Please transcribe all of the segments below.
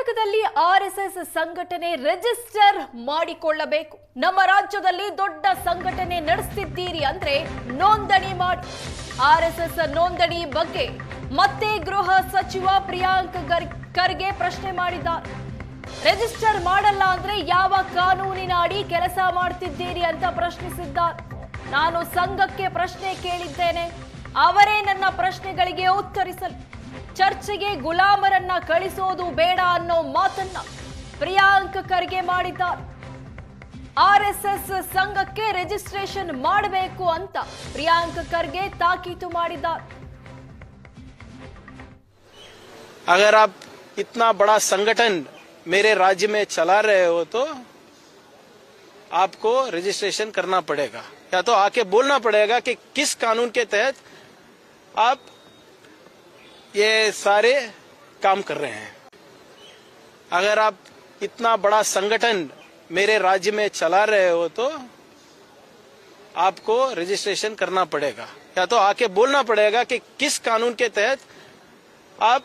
ಕರ್ನಾಟಕದಲ್ಲಿ ಆರ್ಎಸ್ಎಸ್ ಸಂಘಟನೆ ರಿಜಿಸ್ಟರ್ ಮಾಡಿಕೊಳ್ಳಬೇಕು. ನಮ್ಮ ರಾಜ್ಯದಲ್ಲಿ ದೊಡ್ಡ ಸಂಘಟನೆ ನಡೆಸುತ್ತಿದ್ದೀರಿ ಅಂದ್ರೆ ನೋಂದಣಿ ಮಾಡಿ. ಆರ್ಎಸ್ಎಸ್ ನೋಂದಣಿ ಬಗ್ಗೆ ಮತ್ತೆ ಗೃಹ ಸಚಿವ ಪ್ರಿಯಾಂಕ್ ಖರ್ಗೆ ಪ್ರಶ್ನೆ ಮಾಡಿದ್ದಾರೆ. ರಿಜಿಸ್ಟರ್ ಮಾಡಲ್ಲ ಅಂದ್ರೆ ಯಾವ ಕಾನೂನಿನ ಅಡಿ ಕೆಲಸ ಮಾಡ್ತಿದ್ದೀರಿ ಅಂತ ಪ್ರಶ್ನಿಸಿದ್ದಾರೆ. ನಾನು ಸಂಘಕ್ಕೆ ಪ್ರಶ್ನೆ ಕೇಳಿದ್ದೇನೆ, ಅವರೇ ನನ್ನ ಪ್ರಶ್ನೆಗಳಿಗೆ ಉತ್ತರಿಸಲಿ. ಚರ್ಚೆಗೆ ಗುಲಾಮರನ್ನ ಕಳಿಸೋದು ಬೇಡ ಅನ್ನೋ ಮಾತನ್ನ ಪ್ರಿಯಾಂಕ್ ಖರ್ಗೆ ಮಾಡಿದ್ದಾರೆ. ಆರ್ಎಸ್ಎಸ್ ಸಂಘಕ್ಕೆ ರಿಜಿಸ್ಟ್ರೇಷನ್ ಮಾಡಬೇಕು ಅಂತ ಪ್ರಿಯಾಂಕ್ ಖರ್ಗೆ ತಾಕೀತು ಮಾಡಿದ್ದಾರೆ. अगर आप इतना बड़ा संगठन मेरे राज्य में चला रहे हो तो आपको रजिस्ट्रेशन करना पड़ेगा, या तो आके बोलना पड़ेगा कि किस कानून के तहत आप ये सारे काम कर रहे हैं. अगर आप इतना बड़ा संगठन मेरे राज्य में चला रहे हो तो आपको रजिस्ट्रेशन करना पड़ेगा, या तो आके बोलना पड़ेगा कि किस कानून के तहत आप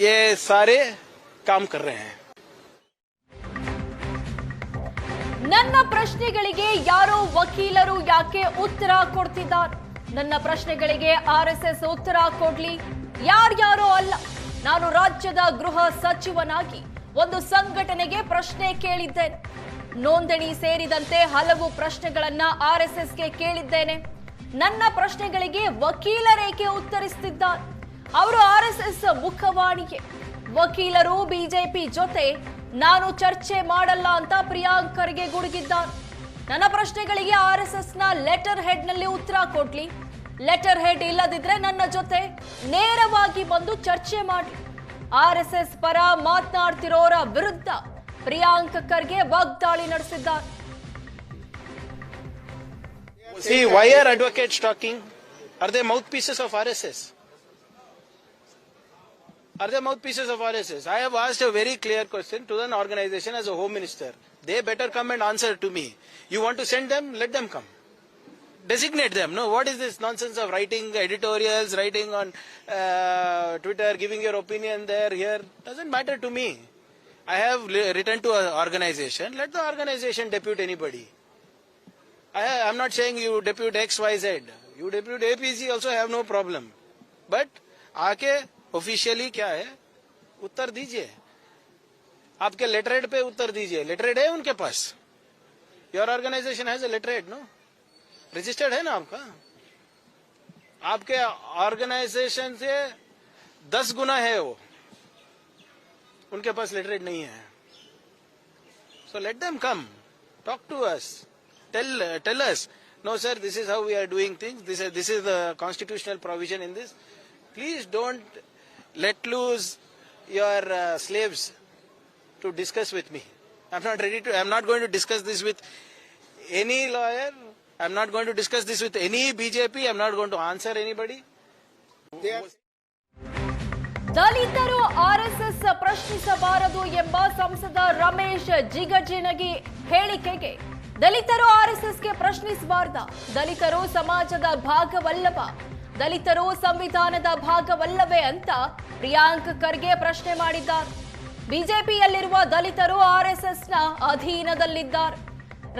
ये सारे काम कर रहे हैं. ನನ್ನ ಪ್ರಶ್ನೆಗಳಿಗೆ ಯಾರೋ ವಕೀಲರು ಯಾಕೆ ಉತ್ತರ ಕೊಡ್ತಿದ್ದಾರೆ? ನನ್ನ ಪ್ರಶ್ನೆಗಳಿಗೆ ಆರ್ಎಸ್ಎಸ್ ಉತ್ತರ ಕೊಡ್ಲಿ, ಯಾರ್ಯಾರೋ ಅಲ್ಲ. ನಾನು ರಾಜ್ಯದ ಗೃಹ ಸಚಿವನಾಗಿ ಒಂದು ಸಂಘಟನೆಗೆ ಪ್ರಶ್ನೆ ಕೇಳಿದ್ದೇನೆ. ನೋಂದಣಿ ಸೇರಿದಂತೆ ಹಲವು ಪ್ರಶ್ನೆಗಳನ್ನ ಆರ್ಎಸ್ಎಸ್ಗೆ ಕೇಳಿದ್ದೇನೆ. ನನ್ನ ಪ್ರಶ್ನೆಗಳಿಗೆ ವಕೀಲರೇಕೆ ಉತ್ತರಿಸುತ್ತಿದ್ದಾರೆ? ಅವರು ಆರ್ಎಸ್ಎಸ್ ಮುಖವಾಣಿಗೆ. ವಕೀಲರು ಬಿಜೆಪಿ ಜೊತೆ ನಾನು ಚರ್ಚೆ ಮಾಡಲ್ಲ ಅಂತ ಪ್ರಿಯಾಂಕ್ ಖರ್ಗೆ ಗುಡುಗಿದ್ದಾರೆ. ನನ್ನ ಪ್ರಶ್ನೆಗಳಿಗೆ ಆರ್ಎಸ್ಎಸ್ ನ ಲೆಟರ್ ಹೆಡ್ ನಲ್ಲಿ ಉತ್ತರ ಕೊಡ್ಲಿ. ಲೆಟರ್ ಹೆಡ್ ಇಲ್ಲದಿದ್ರೆ ನನ್ನ ಜೊತೆ ನೇರವಾಗಿ ಬಂದು ಚರ್ಚೆ ಮಾಡಿ. ಆರ್ಎಸ್ಎಸ್ ಪರ ಮಾತನಾಡ್ತಿರೋರ ವಿರುದ್ಧ ಪ್ರಿಯಾಂಕ್ ಖರ್ಗೆ ವಾಗ್ದಾಳಿ ನಡೆಸಿದ್ದಾರೆ. See, why are advocates talking? Are they mouthpieces of RSS? Are they mouthpieces of RSS? I have asked a very clear question to an organization as a home minister. They better come and answer to me. You want to send them? Let them come. Designate them. No, what is this nonsense of writing editorials, writing on Twitter, giving your opinion there, here? Doesn't matter to me. I have written to an organization. Let the organization depute anybody. I'm not saying you depute X, Y, Z. You depute APC also, have no problem. But आके officially क्या है उत्तर दीजिए. आपके letterhead पे उत्तर दीजिए. Letterhead है उनके पास? Your organisation has a letterhead, no? Registered है ना आपका? आपके ऑर्गेनाइजेशन से 10 गुना है वो. उनके पास लेटरहेड नहीं है. So let them come, talk to us, tell us, no sir, this is how we are doing things, this is the constitutional provision in this. Please don't let loose your slaves to discuss with me. I'm not going to discuss this with any lawyer. I'm not going to discuss this with any BJP. I'm not going to answer anybody. ದಲಿತರು RSS ಪ್ರಶ್ನಿಸಬಾರದು ಎಂಬ ಸಂಸದ ರಮೇಶ್ ಜಿಗಜಿಣಗಿ ಹೇಳಿಕೆಗೆ ದಲಿತರು ಆರ್ಎಸ್ಎಸ್ಗೆ ಪ್ರಶ್ನಿಸಬಾರ್ದ? ದಲಿತರು ಸಮಾಜದ ಭಾಗವಲ್ಲವ, ದಲಿತರು ಸಂವಿಧಾನದ ಭಾಗವಲ್ಲವೇ ಅಂತ ಪ್ರಿಯಾಂಕ್ ಖರ್ಗೆ ಪ್ರಶ್ನೆ ಮಾಡಿದ್ದಾರೆ. ಬಿಜೆಪಿಯಲ್ಲಿರುವ ದಲಿತರು ಆರ್ಎಸ್ಎಸ್ನ ಅಧೀನದಲ್ಲಿದ್ದಾರೆ.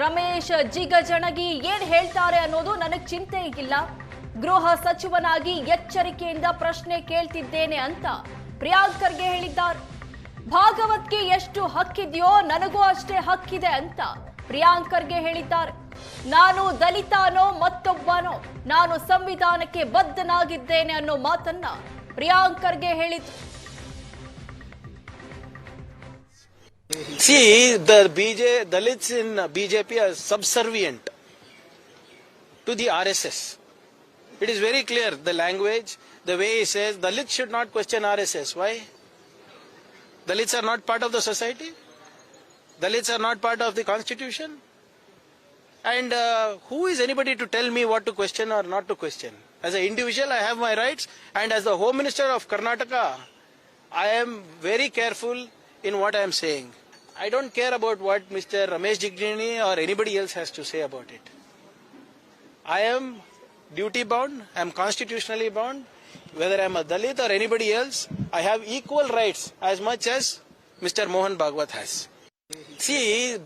ರಮೇಶ್ ಜಿಗಜಣಗಿ ಏನ್ ಹೇಳ್ತಾರೆ ಅನ್ನೋದು ನನಗೆ ಚಿಂತೆ ಇಲ್ಲ. ಗೃಹ ಸಚಿವನಾಗಿ ಎಚ್ಚರಿಕೆಯಿಂದ ಪ್ರಶ್ನೆ ಕೇಳ್ತಿದ್ದೇನೆ ಅಂತ ಪ್ರಿಯಾಂಕ್ ಖರ್ಗೆ ಹೇಳಿದ್ದಾರೆ. ಭಾಗವತ್ಗೆ ಎಷ್ಟು ಹಕ್ಕಿದೆಯೋ ನನಗೂ ಅಷ್ಟೇ ಹಕ್ಕಿದೆ ಅಂತ ಪ್ರಿಯಾಂಕ್ ಖರ್ಗೆ ಹೇಳಿದ್ದಾರೆ. ನಾನು ದಲಿತನೋ ಮತ್ತೊಬ್ಬನೋ, ನಾನು ಸಂವಿಧಾನಕ್ಕೆ ಬದ್ಧನಾಗಿದ್ದೇನೆ ಅನ್ನೋ ಮಾತನ್ನ ಪ್ರಿಯಾಂಕ್ ಖರ್ಗೆ ಹೇಳಿದ್ರು. See, the Dalits in BJP are subservient to the RSS. It is very clear, the language, the way he says, Dalits should not question RSS. Why? Dalits are not part of the society? Dalits are not part of the constitution? And who is anybody to tell me what to question or not to question? As an individual, I have my rights, and as the Home Minister of Karnataka, I am very careful in what I am saying. I don't care about what Mr. Ramesh Jigjini or anybody else has to say about it. I am duty bound, I am constitutionally bound. whether I'm a Dalit or anybody else, I have equal rights as much as Mr. Mohan Bhagwat has. See,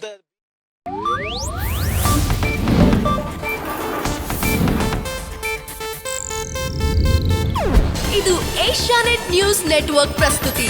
ಇದು Asianet news network ಪ್ರಸ್ತುತಿ.